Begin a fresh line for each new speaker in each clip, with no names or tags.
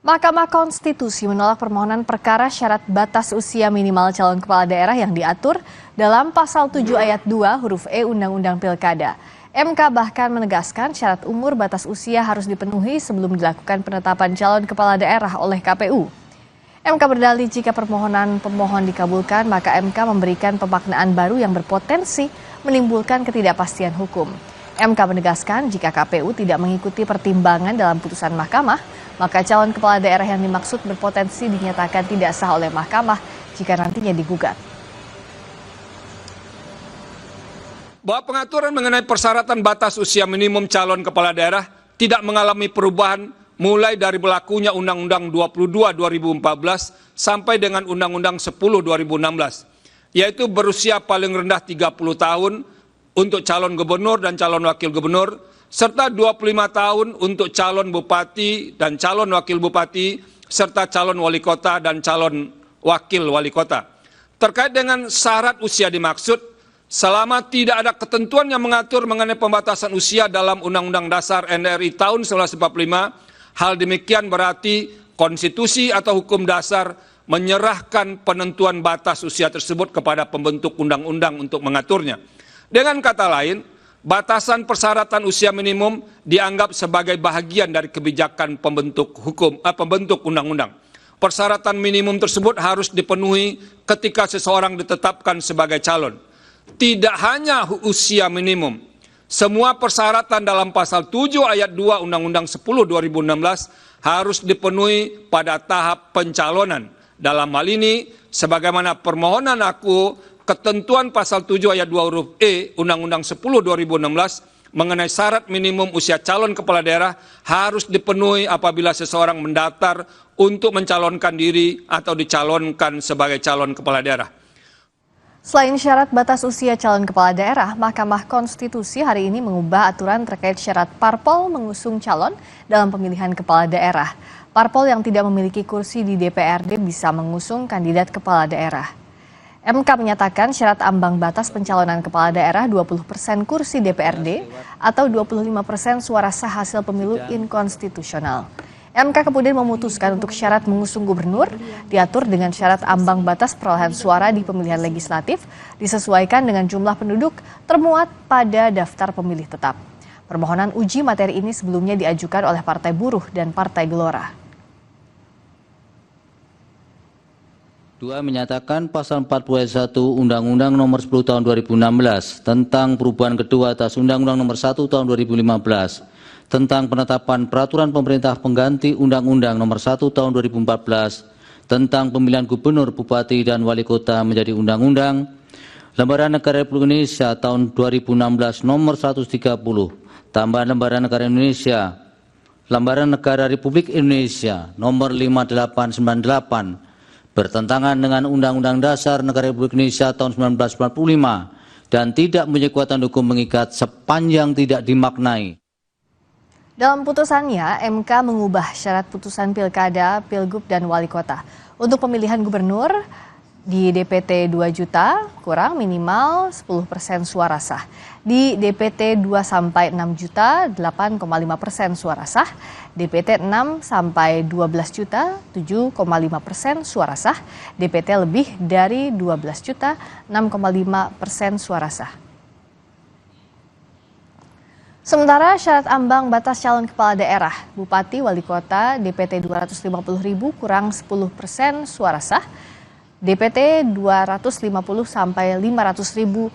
Mahkamah Konstitusi menolak permohonan perkara syarat batas usia minimal calon kepala daerah yang diatur dalam pasal 7 ayat 2 huruf E Undang-Undang Pilkada. MK bahkan menegaskan syarat umur batas usia harus dipenuhi sebelum dilakukan penetapan calon kepala daerah oleh KPU. MK berdalih jika permohonan pemohon dikabulkan, maka MK memberikan pemaknaan baru yang berpotensi menimbulkan ketidakpastian hukum. MK menegaskan jika KPU tidak mengikuti pertimbangan dalam putusan mahkamah, maka calon kepala daerah yang dimaksud berpotensi dinyatakan tidak sah oleh mahkamah jika nantinya digugat.
Bahwa pengaturan mengenai persyaratan batas usia minimum calon kepala daerah tidak mengalami perubahan mulai dari berlakunya Undang-Undang 22 2014 sampai dengan Undang-Undang 10 2016, yaitu berusia paling rendah 30 tahun untuk calon gubernur dan calon wakil gubernur, serta 25 tahun untuk calon bupati dan calon wakil bupati, serta calon wali kota dan calon wakil wali kota. Terkait dengan syarat usia dimaksud, selama tidak ada ketentuan yang mengatur mengenai pembatasan usia dalam Undang-Undang Dasar NRI tahun 1945, hal demikian berarti konstitusi atau hukum dasar menyerahkan penentuan batas usia tersebut kepada pembentuk undang-undang untuk mengaturnya. Dengan kata lain, batasan persyaratan usia minimum dianggap sebagai bahagian dari kebijakan pembentuk undang-undang. Persyaratan minimum tersebut harus dipenuhi ketika seseorang ditetapkan sebagai calon. Tidak hanya usia minimum, semua persyaratan dalam pasal 7 ayat 2 Undang-Undang 10 2016 harus dipenuhi pada tahap pencalonan. Dalam hal ini, sebagaimana permohonan aku, ketentuan pasal 7 ayat 2 huruf E Undang-Undang 10 2016 mengenai syarat minimum usia calon kepala daerah harus dipenuhi apabila seseorang mendaftar untuk mencalonkan diri atau dicalonkan sebagai calon kepala daerah.
Selain syarat batas usia calon kepala daerah, Mahkamah Konstitusi hari ini mengubah aturan terkait syarat parpol mengusung calon dalam pemilihan kepala daerah. Parpol yang tidak memiliki kursi di DPRD bisa mengusung kandidat kepala daerah. MK menyatakan syarat ambang batas pencalonan kepala daerah 20% kursi DPRD atau 25% suara sah hasil pemilu inkonstitusional. MK kemudian memutuskan untuk syarat mengusung gubernur diatur dengan syarat ambang batas perolehan suara di pemilihan legislatif disesuaikan dengan jumlah penduduk termuat pada daftar pemilih tetap. Permohonan uji materi ini sebelumnya diajukan oleh Partai Buruh dan Partai Gelora.
2 menyatakan pasal 40 ayat 1 Undang-Undang Nomor 10 Tahun 2016 tentang perubahan kedua atas Undang-Undang Nomor 1 Tahun 2015 tentang penetapan peraturan pemerintah pengganti Undang-Undang Nomor 1 Tahun 2014 tentang pemilihan gubernur, bupati, dan wali kota menjadi Undang-Undang Lembaran Negara Republik Indonesia Tahun 2016 Nomor 130 tambahan Lembaran Negara Indonesia Lembaran Negara Republik Indonesia Nomor 5898 bertentangan dengan Undang-Undang Dasar Negara Republik Indonesia tahun 1945 dan tidak mempunyai kekuatan hukum mengikat sepanjang tidak dimaknai.
Dalam putusannya, MK mengubah syarat putusan pilkada, pilgub, dan wali kota. Untuk pemilihan gubernur, di DPT 2 juta kurang minimal 10% suara sah. Di DPT 2 sampai 6 juta 8,5% suara sah. DPT 6 sampai 12 juta 7,5% suara sah. DPT lebih dari 12 juta 6,5% suara sah. Sementara syarat ambang batas calon kepala daerah, bupati, wali kota, DPT 250.000 kurang 10% suara sah. DPT 250 sampai 500.000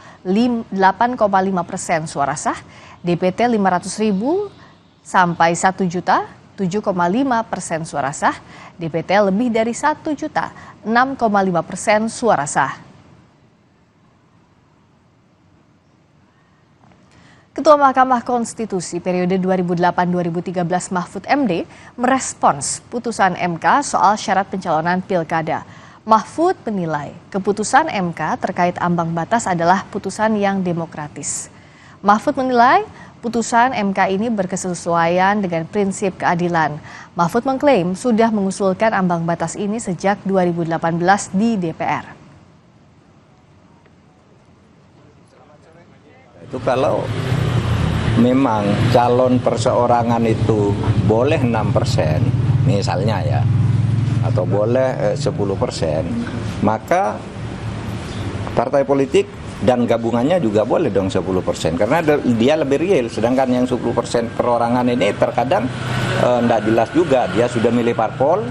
8,5% suara sah. DPT 500.000 sampai 1 juta 7,5% suara sah. DPT lebih dari 1 juta 6,5% suara sah. Ketua Mahkamah Konstitusi periode 2008-2013 Mahfud MD merespons putusan MK soal syarat pencalonan pilkada. Mahfud menilai keputusan MK terkait ambang batas adalah putusan yang demokratis. Mahfud menilai putusan MK ini berkesesuaian dengan prinsip keadilan. Mahfud mengklaim sudah mengusulkan ambang batas ini sejak 2018 di DPR.
Itu kalau memang calon perseorangan itu boleh 6%, misalnya ya, atau boleh 10%, maka partai politik dan gabungannya juga boleh dong 10%, karena dia lebih real. Sedangkan yang 10% perorangan ini terkadang tidak jelas juga, dia sudah milih parpol,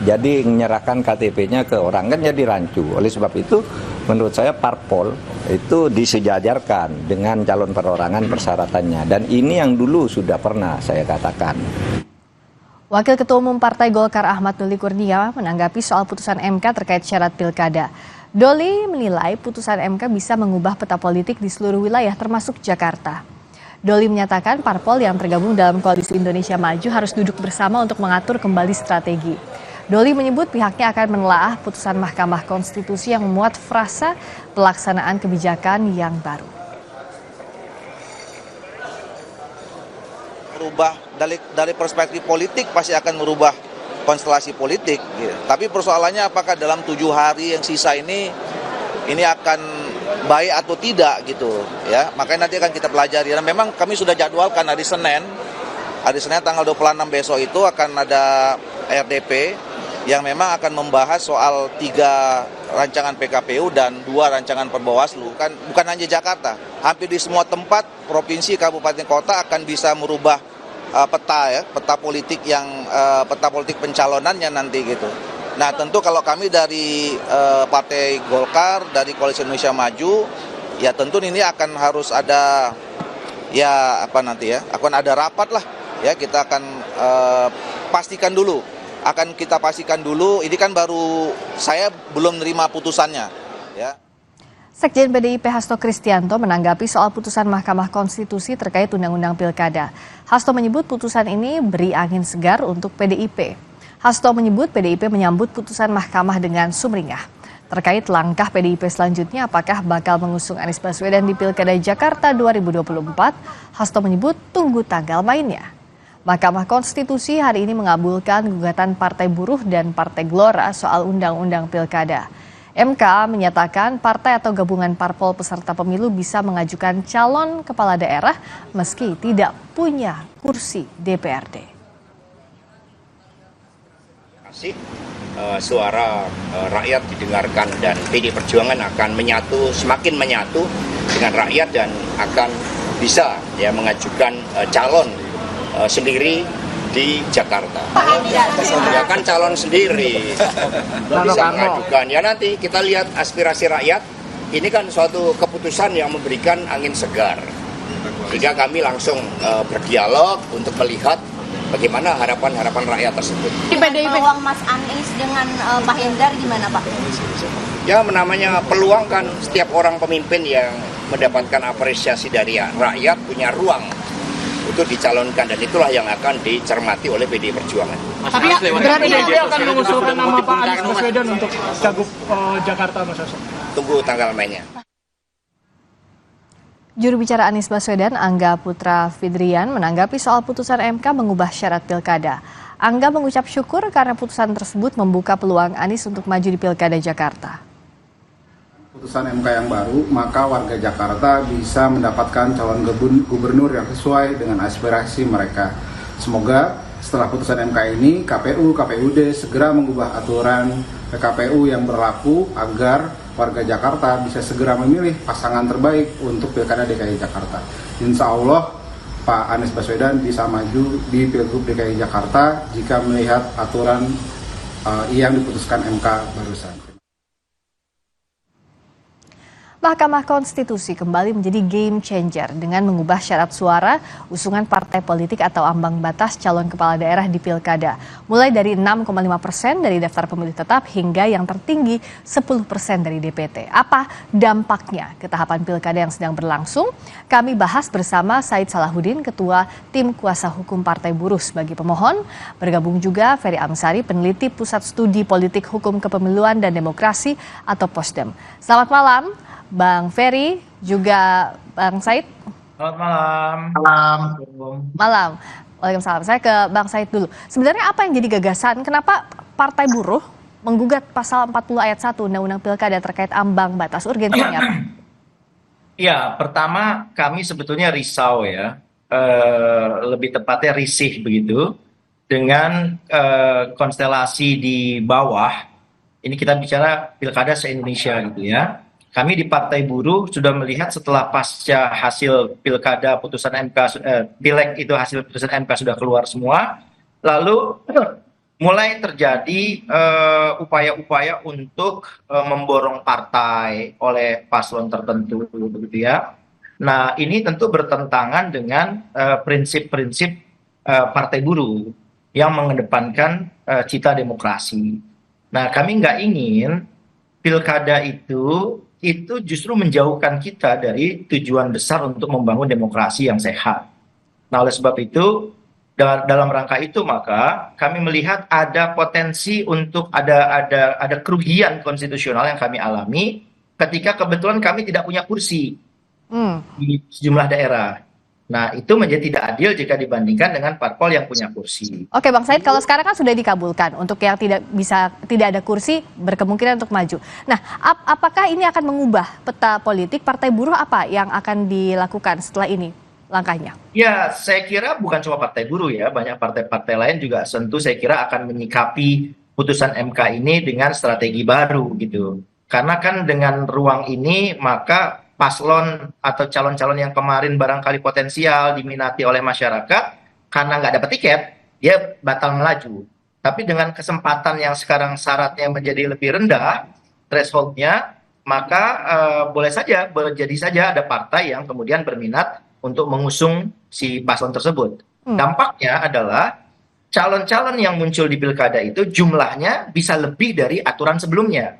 jadi menyerahkan KTP-nya ke orang, kan jadi rancu. Oleh sebab itu menurut saya parpol itu disejajarkan dengan calon perorangan persyaratannya, dan ini yang dulu sudah pernah saya katakan.
Wakil Ketua Umum Partai Golkar Ahmad Doli Kurnia menanggapi soal putusan MK terkait syarat pilkada. Doli menilai putusan MK bisa mengubah peta politik di seluruh wilayah termasuk Jakarta. Doli menyatakan parpol yang tergabung dalam Koalisi Indonesia Maju harus duduk bersama untuk mengatur kembali strategi. Doli menyebut pihaknya akan menelaah putusan Mahkamah Konstitusi yang memuat frasa pelaksanaan kebijakan yang baru.
Merubah dari perspektif politik pasti akan merubah konstelasi politik. Gitu. Tapi persoalannya apakah dalam 7 hari yang sisa ini akan baik atau tidak gitu ya. Makanya nanti akan kita pelajari. Dan memang kami sudah jadwalkan hari Senin tanggal 26 besok itu akan ada RDP yang memang akan membahas soal 3 rancangan PKPU dan 2 rancangan Perbawaslu. Kan bukan hanya Jakarta, hampir di semua tempat, provinsi, kabupaten, kota akan bisa merubah peta politik peta politik pencalonannya nanti gitu. Nah, tentu kalau kami dari Partai Golkar, dari Koalisi Indonesia Maju, ya tentu ini akan harus ada akan ada rapat lah ya. Kita akan pastikan dulu, ini kan baru saya belum nerima putusannya ya.
Sekjen PDIP Hasto Kristianto menanggapi soal putusan Mahkamah Konstitusi terkait Undang-Undang Pilkada. Hasto menyebut putusan ini beri angin segar untuk PDIP. Hasto menyebut PDIP menyambut putusan Mahkamah dengan sumringah. Terkait langkah PDIP selanjutnya apakah bakal mengusung Anies Baswedan di Pilkada Jakarta 2024, Hasto menyebut tunggu tanggal mainnya. Mahkamah Konstitusi hari ini mengabulkan gugatan Partai Buruh dan Partai Gelora soal Undang-Undang Pilkada. MK menyatakan partai atau gabungan parpol peserta pemilu bisa mengajukan calon kepala daerah meski tidak punya kursi DPRD.
Suara rakyat didengarkan dan PD Perjuangan akan semakin menyatu dengan rakyat dan akan bisa mengajukan calon sendiri di Jakarta. Ya kan calon sendiri bisa mengajukan. Ya nanti kita lihat aspirasi rakyat. Ini kan suatu keputusan yang memberikan angin segar. Sehingga kami langsung berdialog untuk melihat bagaimana harapan-harapan rakyat tersebut.
Di peluang Mas Anies dengan Pak Hendar gimana Pak?
Ya namanya peluang kan setiap orang pemimpin yang mendapatkan apresiasi dari rakyat punya ruang untuk dicalonkan, dan itulah yang akan dicermati oleh PDI Perjuangan.
Tapi berarti dia akan mengusulkan nama Pak Anies Baswedan untuk Cagup Jakarta, Mas Hasto.
Tunggu tanggal mainnya.
Juru bicara Anies Baswedan, Angga Putra Fidrian, menanggapi soal putusan MK mengubah syarat pilkada. Angga mengucap syukur karena putusan tersebut membuka peluang Anies untuk maju di Pilkada Jakarta.
Putusan MK yang baru, maka warga Jakarta bisa mendapatkan calon gubernur yang sesuai dengan aspirasi mereka. Semoga setelah putusan MK ini, KPU, KPUD segera mengubah aturan PKPU yang berlaku agar warga Jakarta bisa segera memilih pasangan terbaik untuk Pilkada DKI Jakarta. Insya Allah Pak Anies Baswedan bisa maju di Pilgub DKI Jakarta jika melihat aturan yang diputuskan MK barusan.
Mahkamah Konstitusi kembali menjadi game changer dengan mengubah syarat suara usungan partai politik atau ambang batas calon kepala daerah di Pilkada. Mulai dari 6,5% dari daftar pemilih tetap hingga yang tertinggi 10% dari DPT. Apa dampaknya ke tahapan Pilkada yang sedang berlangsung? Kami bahas bersama Said Salahuddin, Ketua Tim Kuasa Hukum Partai Buruh sebagai pemohon. Bergabung juga Ferry Amsari, peneliti Pusat Studi Politik Hukum Kepemiluan dan Demokrasi atau POSDEM. Selamat malam. Bang Ferry, juga Bang Said.
Selamat malam.
Malam. Waalaikumsalam. Saya ke Bang Said dulu. Sebenarnya apa yang jadi gagasan? Kenapa Partai Buruh menggugat pasal 40 ayat 1 Undang-Undang Pilkada terkait ambang batas? Urgensinya apa?
Ya, pertama kami sebetulnya risau ya. Lebih tepatnya risih begitu. dengan konstelasi di bawah, ini kita bicara pilkada se-Indonesia gitu ya. Kami di Partai Buruh sudah melihat setelah pasca hasil pilkada putusan MK, pileg itu hasil putusan MK sudah keluar semua, lalu mulai terjadi upaya-upaya untuk memborong partai oleh paslon tertentu, begitu ya. Nah, ini tentu bertentangan dengan prinsip-prinsip Partai Buruh yang mengedepankan cita demokrasi. Nah, kami nggak ingin pilkada itu justru menjauhkan kita dari tujuan besar untuk membangun demokrasi yang sehat. Nah, oleh sebab itu, dalam rangka itu maka kami melihat ada potensi untuk ada kerugian konstitusional yang kami alami ketika kebetulan kami tidak punya kursi di sejumlah daerah. Nah, itu menjadi tidak adil jika dibandingkan dengan parpol yang punya kursi.
Oke, Bang Said, kalau sekarang kan sudah dikabulkan untuk yang tidak ada kursi berkemungkinan untuk maju. Nah, apakah ini akan mengubah peta politik Partai Buruh? Apa yang akan dilakukan setelah ini langkahnya?
Ya, saya kira bukan cuma Partai Buruh ya, banyak partai-partai lain juga tentu saya kira akan menyikapi putusan MK ini dengan strategi baru gitu. Karena kan dengan ruang ini maka paslon atau calon-calon yang kemarin barangkali potensial diminati oleh masyarakat karena nggak dapat tiket, dia batal melaju. Tapi dengan kesempatan yang sekarang syaratnya menjadi lebih rendah, thresholdnya, maka jadi saja ada partai yang kemudian berminat untuk mengusung si paslon tersebut. Dampaknya adalah calon-calon yang muncul di pilkada itu jumlahnya bisa lebih dari aturan sebelumnya.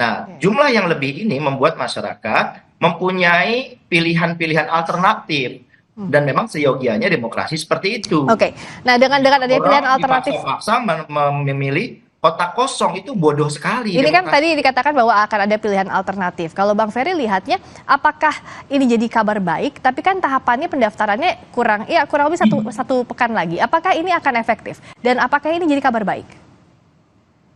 Nah, jumlah yang lebih ini membuat masyarakat mempunyai pilihan-pilihan alternatif dan memang seyogianya demokrasi seperti itu.
Oke. Nah, dengan adanya pilihan alternatif,
dipaksa memilih kota kosong itu bodoh sekali.
Ini kan tadi dikatakan bahwa akan ada pilihan alternatif. Kalau Bang Ferry lihatnya, apakah ini jadi kabar baik? Tapi kan tahapannya pendaftarannya kurang lebih satu pekan lagi. Apakah ini akan efektif? Dan apakah ini jadi kabar baik?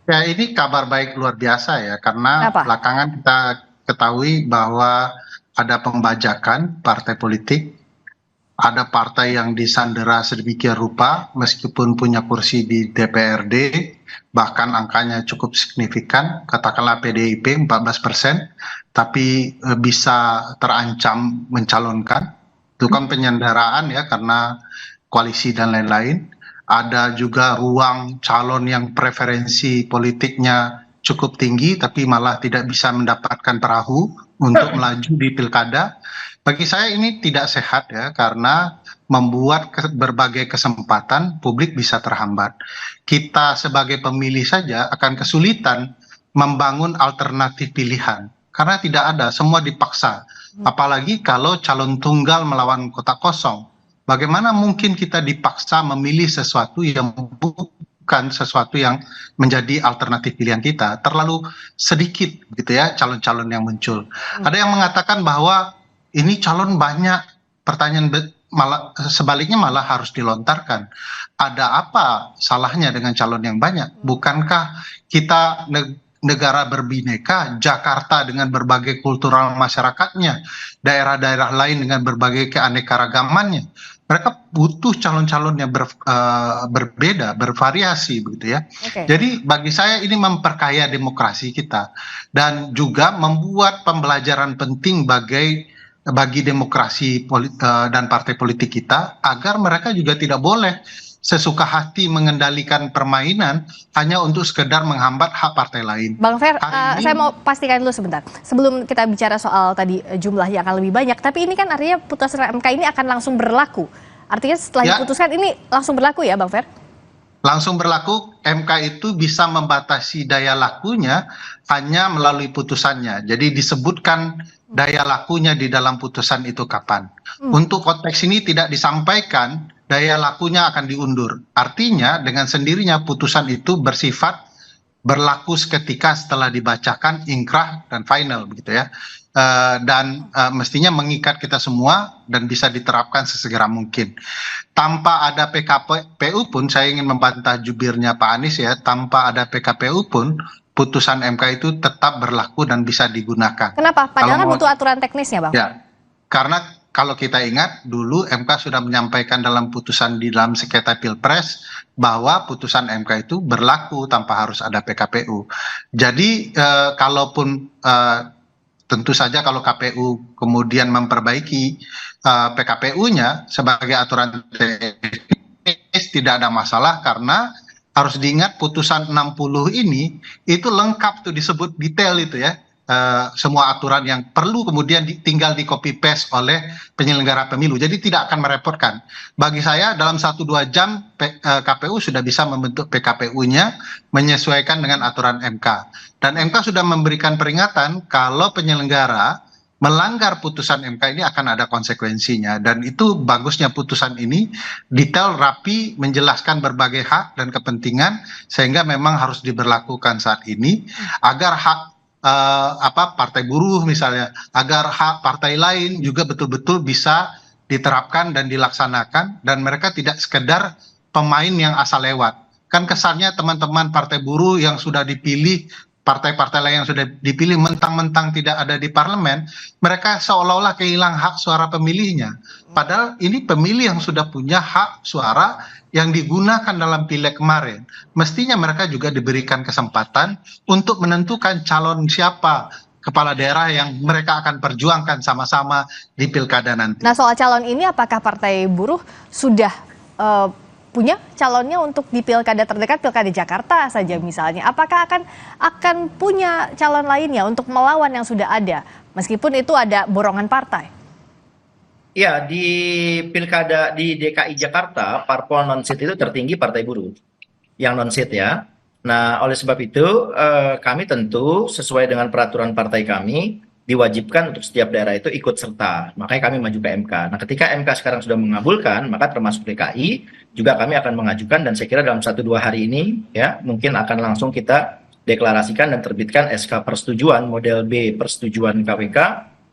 Ya, ini kabar baik luar biasa ya, karena belakangan kita ketahui bahwa ada pembajakan partai politik, ada partai yang disandera sedemikian rupa meskipun punya kursi di DPRD, bahkan angkanya cukup signifikan, katakanlah PDIP 14%, tapi bisa terancam mencalonkan. Itu kan penyanderaan ya, karena koalisi dan lain-lain. Ada juga ruang calon yang preferensi politiknya cukup tinggi tapi malah tidak bisa mendapatkan perahu untuk melaju di pilkada. Bagi saya ini tidak sehat ya, karena membuat berbagai kesempatan publik bisa terhambat. Kita sebagai pemilih saja akan kesulitan membangun alternatif pilihan karena tidak ada, semua dipaksa. Apalagi kalau calon tunggal melawan kota kosong. Bagaimana mungkin kita dipaksa memilih sesuatu yang bukan sesuatu yang menjadi alternatif pilihan kita? Terlalu sedikit gitu ya calon-calon yang muncul. Ada yang mengatakan bahwa ini calon banyak, pertanyaan sebaliknya malah harus dilontarkan. Ada apa salahnya dengan calon yang banyak? Bukankah kita negara berbineka, Jakarta dengan berbagai kultural masyarakatnya, daerah-daerah lain dengan berbagai keanekaragamannya? Mereka butuh calon-calon yang berbeda, bervariasi begitu ya. Jadi bagi saya ini memperkaya demokrasi kita dan juga membuat pembelajaran penting bagi demokrasi dan partai politik kita, agar mereka juga tidak boleh sesuka hati mengendalikan permainan hanya untuk sekedar menghambat hak partai lain.
Bang Fer, saya mau pastikan dulu sebentar. Sebelum kita bicara soal tadi jumlah yang akan lebih banyak, tapi ini kan artinya putusan MK ini akan langsung berlaku. Artinya setelah diputuskan ini langsung berlaku ya Bang Fer?
Langsung berlaku. MK itu bisa membatasi daya lakunya hanya melalui putusannya. Jadi disebutkan daya lakunya di dalam putusan itu kapan. Untuk konteks ini tidak disampaikan, daya lakunya akan diundur. Artinya dengan sendirinya putusan itu bersifat berlaku seketika setelah dibacakan, ingkrah dan final begitu ya. Dan mestinya mengikat kita semua dan bisa diterapkan sesegera mungkin. Tanpa ada PKPU pun, saya ingin membantah jubirnya Pak Anies ya, tanpa ada PKPU pun putusan MK itu tetap berlaku dan bisa digunakan.
Kenapa? Padahal kan butuh aturan teknisnya Bang.
Ya, karena kalau kita ingat dulu MK sudah menyampaikan dalam putusan di dalam sengketa Pilpres bahwa putusan MK itu berlaku tanpa harus ada PKPU. Jadi kalaupun tentu saja kalau KPU kemudian memperbaiki PKPU-nya sebagai aturan teknis tidak ada masalah, karena harus diingat putusan 60 ini itu lengkap tuh, disebut detail itu ya. Semua aturan yang perlu kemudian tinggal di copy paste oleh penyelenggara pemilu, jadi tidak akan merepotkan. Bagi saya dalam 1-2 jam KPU sudah bisa membentuk PKPU-nya menyesuaikan dengan aturan MK, dan MK sudah memberikan peringatan kalau penyelenggara melanggar putusan MK ini akan ada konsekuensinya, dan itu bagusnya putusan ini detail, rapi, menjelaskan berbagai hak dan kepentingan, sehingga memang harus diberlakukan saat ini agar hak partai buruh misalnya, agar hak partai lain juga betul-betul bisa diterapkan dan dilaksanakan, dan mereka tidak sekedar pemain yang asal lewat. Kan kesannya teman-teman partai buruh yang sudah dipilih, partai-partai lain yang sudah dipilih mentang-mentang tidak ada di parlemen, mereka seolah-olah kehilangan hak suara pemilihnya. Padahal ini pemilih yang sudah punya hak suara yang digunakan dalam pileg kemarin. Mestinya mereka juga diberikan kesempatan untuk menentukan calon siapa kepala daerah yang mereka akan perjuangkan sama-sama di pilkada nanti.
Nah, soal calon ini apakah Partai Buruh sudah punya calonnya untuk di pilkada terdekat, pilkada Jakarta saja misalnya? Apakah akan punya calon lainnya untuk melawan yang sudah ada, meskipun itu ada borongan partai?
Ya, di pilkada di DKI Jakarta, parpol non-seat itu tertinggi Partai Buruh yang non-seat ya. Nah, oleh sebab itu kami tentu sesuai dengan peraturan partai kami diwajibkan untuk setiap daerah itu ikut serta. Makanya kami maju ke MK. Nah, ketika MK sekarang sudah mengabulkan, maka termasuk DKI juga kami akan mengajukan, dan saya kira dalam 1-2 hari ini ya mungkin akan langsung kita deklarasikan dan terbitkan SK persetujuan model B persetujuan KWK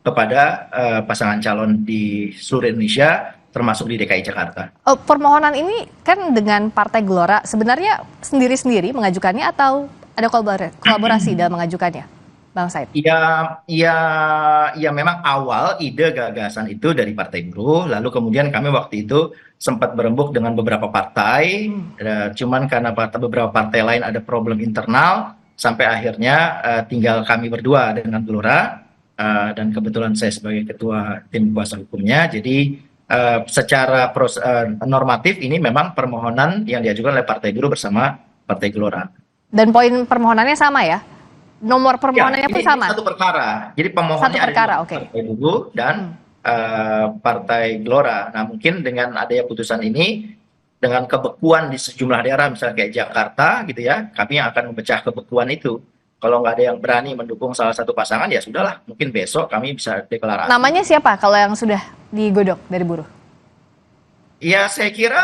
kepada pasangan calon di seluruh Indonesia, termasuk di DKI Jakarta.
Permohonan ini kan dengan Partai Gelora, sebenarnya sendiri-sendiri mengajukannya atau ada kolaborasi dalam mengajukannya, Bang Said? Ya memang awal ide gagasan itu dari Partai Buruh, lalu kemudian kami waktu itu sempat berembuk dengan beberapa partai, cuman karena beberapa partai lain ada problem internal, sampai akhirnya tinggal kami berdua dengan Gelora. Dan kebetulan saya sebagai ketua tim kuasa hukumnya, jadi secara normatif ini memang permohonan yang diajukan oleh Partai Buruh bersama Partai Gelora. Dan poin permohonannya sama ya? Nomor permohonannya pun sama?
Ini satu perkara, jadi pemohonnya ada Partai Buruh dan Partai Gelora. Nah, mungkin dengan adanya putusan ini, dengan kebekuan di sejumlah daerah misalnya kayak Jakarta gitu ya, kami akan memecah kebekuan itu. Kalau nggak ada yang berani mendukung salah satu pasangan, ya sudahlah, mungkin besok kami bisa deklarasi.
Namanya siapa kalau yang sudah digodok dari buruh?
Ya, saya kira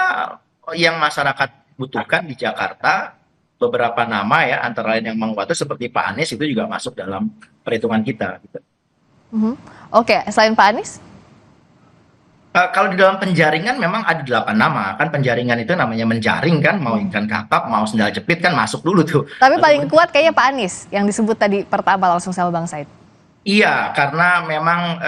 yang masyarakat butuhkan di Jakarta, beberapa nama ya, antara lain yang menguat seperti Pak Anies itu juga masuk dalam perhitungan kita. Gitu.
Oke, selain Pak Anies?
Kalau di dalam penjaringan memang ada 8 nama, kan penjaringan itu namanya menjaring kan, mau ikan kakap, mau sendal jepit kan masuk dulu tuh.
Tapi paling kuat kayaknya Pak Anies yang disebut tadi pertama langsung sama Bang Said.
Iya, karena memang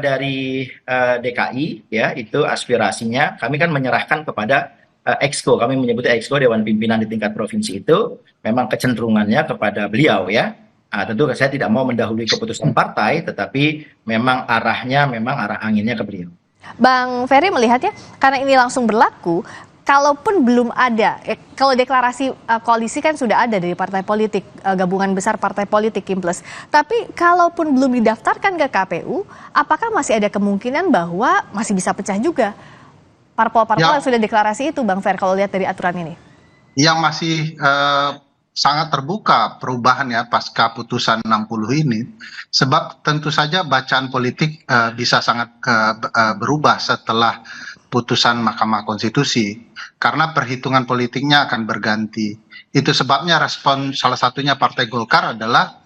dari DKI ya itu aspirasinya, kami kan menyerahkan kepada Exco, kami menyebutnya Exco, Dewan Pimpinan di tingkat provinsi itu memang kecenderungannya kepada beliau ya. Tentu saya tidak mau mendahului keputusan partai, tetapi memang arahnya memang arah anginnya ke beliau.
Bang Ferry melihatnya, karena ini langsung berlaku, kalaupun belum ada, kalau deklarasi koalisi kan sudah ada dari partai politik, gabungan besar partai politik Kim+. Tapi kalaupun belum didaftarkan ke KPU, apakah masih ada kemungkinan bahwa masih bisa pecah juga parpol-parpol yang sudah deklarasi itu, Bang Fer, kalau lihat dari aturan ini?
Yang masih sangat terbuka perubahan ya pasca putusan 60 ini, sebab tentu saja bacaan politik bisa sangat berubah setelah putusan Mahkamah Konstitusi, karena perhitungan politiknya akan berganti. Itu sebabnya respon salah satunya Partai Golkar adalah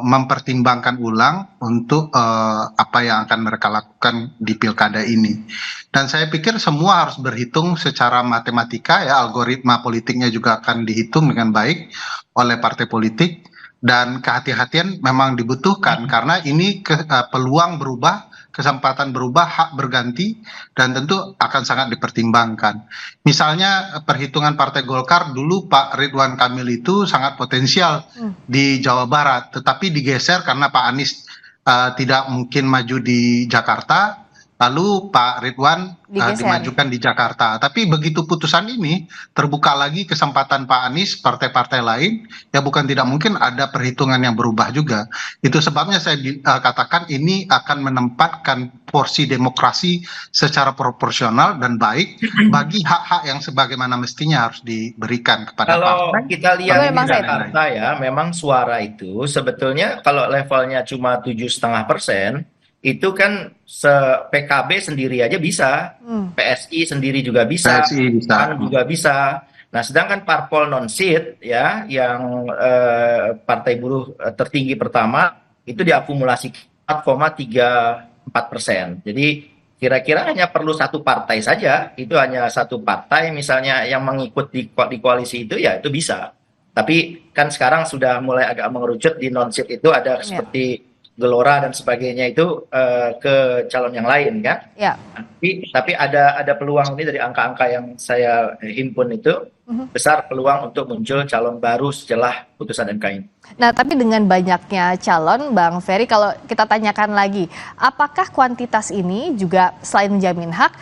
mempertimbangkan ulang untuk apa yang akan mereka lakukan di pilkada ini. Dan saya pikir semua harus berhitung secara matematika ya, algoritma politiknya juga akan dihitung dengan baik oleh partai politik, dan kehati-hatian memang dibutuhkan karena ini peluang berubah kesempatan berubah, hak berganti, dan tentu akan sangat dipertimbangkan. Misalnya perhitungan Partai Golkar dulu Pak Ridwan Kamil itu sangat potensial di Jawa Barat, tetapi digeser karena Pak Anies tidak mungkin maju di Jakarta, lalu Pak Ridwan dimajukan di Jakarta. Tapi begitu putusan ini terbuka lagi kesempatan Pak Anies, partai-partai lain, ya bukan tidak mungkin ada perhitungan yang berubah juga. Itu sebabnya saya katakan ini akan menempatkan porsi demokrasi secara proporsional dan baik bagi hak-hak yang sebagaimana mestinya harus diberikan kepada
Kalau
partai.
kita lihat di Jakarta ya, memang suara itu sebetulnya kalau levelnya cuma 7,5%, itu kan PKB sendiri aja bisa, PSI sendiri juga bisa, PAN juga bisa. Nah, sedangkan parpol non-seat ya, yang partai buruh tertinggi pertama itu diakumulasi 4,34%. Jadi kira-kira hanya perlu satu partai saja, itu hanya satu partai misalnya yang mengikut di koalisi itu ya itu bisa. Tapi kan sekarang sudah mulai agak mengerucut di non-seat itu ada seperti Gelora dan sebagainya itu ke calon yang lain kan? Ya. Tapi ada peluang ini dari angka-angka yang saya himpun itu besar peluang untuk muncul calon baru setelah putusan MK ini.
Nah, tapi dengan banyaknya calon, Bang Ferry, kalau kita tanyakan lagi, apakah kuantitas ini juga selain menjamin hak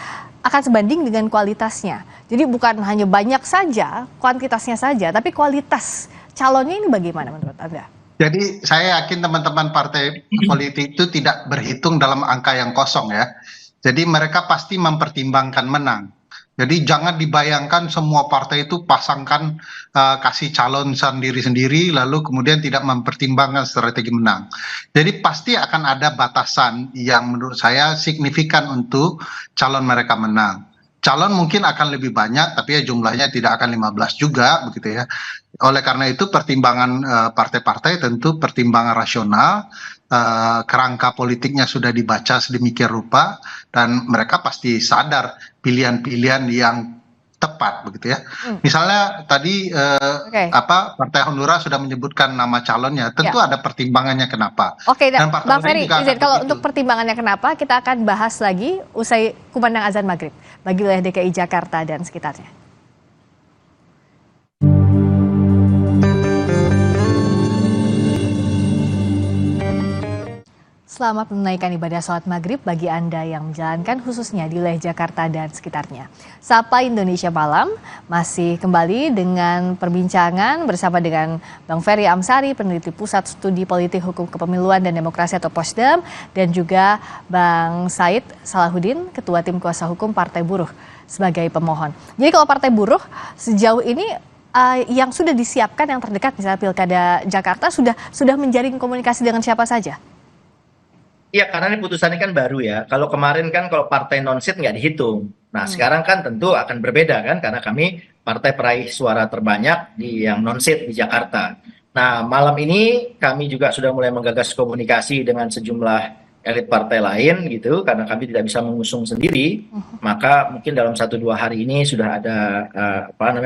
akan sebanding dengan kualitasnya? Jadi bukan hanya banyak saja, kuantitasnya saja, tapi kualitas calonnya ini bagaimana menurut Anda?
Jadi saya yakin teman-teman partai politik itu tidak berhitung dalam angka yang kosong ya. Jadi mereka pasti mempertimbangkan menang. Jadi jangan dibayangkan semua partai itu pasangkan kasih calon sendiri-sendiri lalu kemudian tidak mempertimbangkan strategi menang. Jadi pasti akan ada batasan yang menurut saya signifikan untuk calon mereka menang. Calon mungkin akan lebih banyak, tapi ya jumlahnya tidak akan 15 juga, begitu ya. Oleh karena itu pertimbangan partai-partai tentu pertimbangan rasional, kerangka politiknya sudah dibaca sedemikian rupa, dan mereka pasti sadar pilihan-pilihan yang tepat, begitu ya. Misalnya tadi Partai Hanura sudah menyebutkan nama calonnya, tentu ada pertimbangannya kenapa.
Dan Bang Ferry, izin kalau untuk pertimbangannya kenapa kita akan bahas lagi usai kumandang azan maghrib bagi wilayah DKI Jakarta dan sekitarnya. Selamat menunaikan ibadah sholat maghrib bagi Anda yang menjalankan khususnya di wilayah Jakarta dan sekitarnya. Sapa Indonesia Malam masih kembali dengan perbincangan bersama dengan Bang Ferry Amsari, peneliti Pusat Studi Politik Hukum Kepemiluan dan Demokrasi atau POSDEM, dan juga Bang Said Salahuddin, Ketua Tim Kuasa Hukum Partai Buruh sebagai pemohon. Jadi kalau Partai Buruh sejauh ini yang sudah disiapkan yang terdekat misalnya Pilkada Jakarta sudah menjalin komunikasi dengan siapa saja?
Iya, karena ini putusannya kan baru ya. Kalau kemarin kan kalau partai non-seat nggak dihitung. Nah, sekarang kan tentu akan berbeda kan, karena kami partai peraih suara terbanyak di yang non-seat di Jakarta. Nah, malam ini kami juga sudah mulai menggagas komunikasi dengan sejumlah elit partai lain gitu, karena kami tidak bisa mengusung sendiri. Maka mungkin dalam 1-2 hari ini sudah ada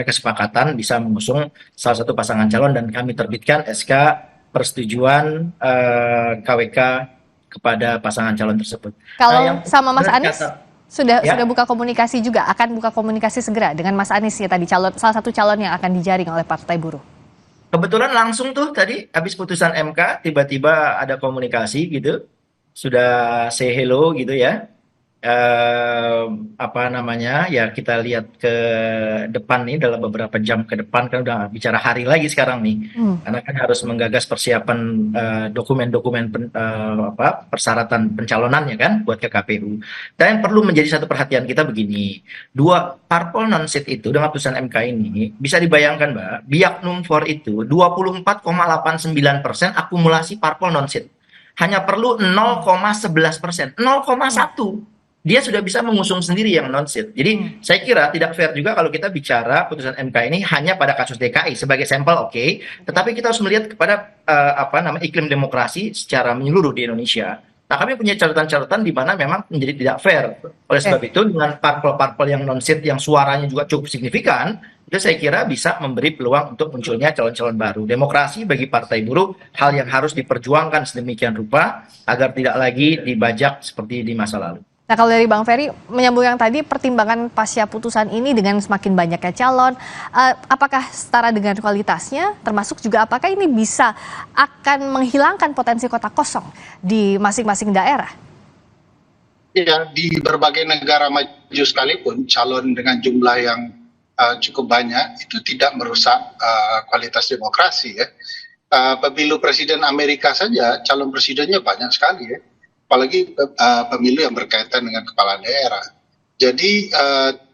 kesepakatan bisa mengusung salah satu pasangan calon, dan kami terbitkan SK persetujuan KWK kepada pasangan calon tersebut.
Kalau sama Mas Anies sudah buka komunikasi juga, akan buka komunikasi segera dengan Mas Anies ya tadi, salah satu calon yang akan dijaring oleh Partai Buruh.
Kebetulan langsung tuh tadi habis putusan MK tiba-tiba ada komunikasi gitu, sudah say hello gitu ya. Ya kita lihat ke depan nih dalam beberapa jam ke depan, kan udah bicara hari lagi sekarang nih, karena kan harus menggagas persiapan dokumen-dokumen persyaratan pencalonannya kan buat ke KPU. Dan yang perlu menjadi satu perhatian kita begini, 2 parpol non-seat itu dengan putusan MK ini bisa dibayangkan Mbak, biak numfor itu 24,89% akumulasi parpol non-seat, hanya perlu 0,11%, 0,1 dia sudah bisa mengusung sendiri yang non-seat. Jadi saya kira tidak fair juga kalau kita bicara putusan MK ini hanya pada kasus DKI sebagai sampel, tetapi kita harus melihat kepada iklim demokrasi secara menyeluruh di Indonesia. Nah, kami punya catatan-catatan di mana memang menjadi tidak fair. Oleh sebab itu dengan parpol-parpol yang non-seat yang suaranya juga cukup signifikan, itu itu saya kira bisa memberi peluang untuk munculnya calon-calon baru. Demokrasi bagi Partai Buruh hal yang harus diperjuangkan sedemikian rupa agar tidak lagi dibajak seperti di masa lalu.
Nah, kalau dari Bang Ferry, menyambung yang tadi, pertimbangan pasca putusan ini dengan semakin banyaknya calon, apakah setara dengan kualitasnya, termasuk juga apakah ini bisa akan menghilangkan potensi kota kosong di masing-masing daerah?
Ya, di berbagai negara maju sekalipun, calon dengan jumlah yang cukup banyak itu tidak merusak kualitas demokrasi ya. Pemilu presiden Amerika saja calon presidennya banyak sekali ya, apalagi pemilu yang berkaitan dengan kepala daerah. Jadi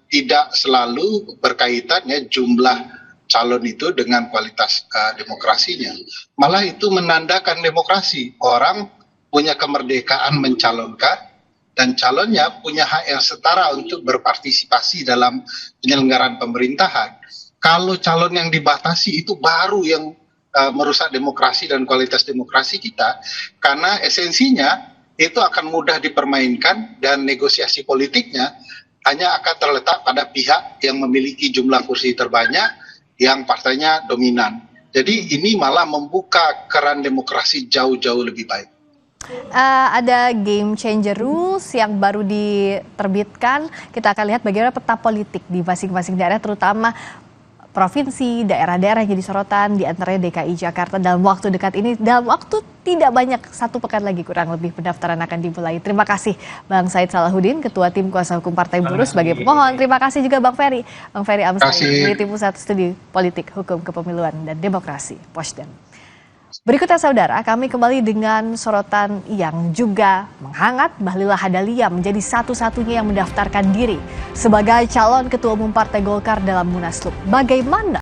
tidak selalu berkaitannya jumlah calon itu dengan kualitas demokrasinya. Malah itu menandakan demokrasi. Orang punya kemerdekaan mencalonkan dan calonnya punya hak yang setara untuk berpartisipasi dalam penyelenggaraan pemerintahan. Kalau calon yang dibatasi itu baru yang merusak demokrasi dan kualitas demokrasi kita, karena esensinya itu akan mudah dipermainkan dan negosiasi politiknya hanya akan terletak pada pihak yang memiliki jumlah kursi terbanyak yang partainya dominan. Jadi ini malah membuka keran demokrasi jauh-jauh lebih baik.
Ada game changer rules yang baru diterbitkan. Kita akan lihat bagaimana peta politik di masing-masing daerah, terutama provinsi, daerah-daerah yang jadi sorotan, di antaranya DKI Jakarta dalam waktu dekat ini. Dalam waktu tidak banyak, 1 pekan lagi kurang lebih pendaftaran akan dimulai. Terima kasih Bang Said Salahuddin, Ketua Tim Kuasa Hukum Partai Buruh sebagai pemohon. Terima kasih juga Bang Ferry Amsari, peneliti Pusat Studi Politik, Hukum Kepemiluan dan Demokrasi, Posden. Berikutnya saudara, kami kembali dengan sorotan yang juga menghangat. Bahlil Lahadalia menjadi satu-satunya yang mendaftarkan diri sebagai calon Ketua Umum Partai Golkar dalam Munaslup. Bagaimana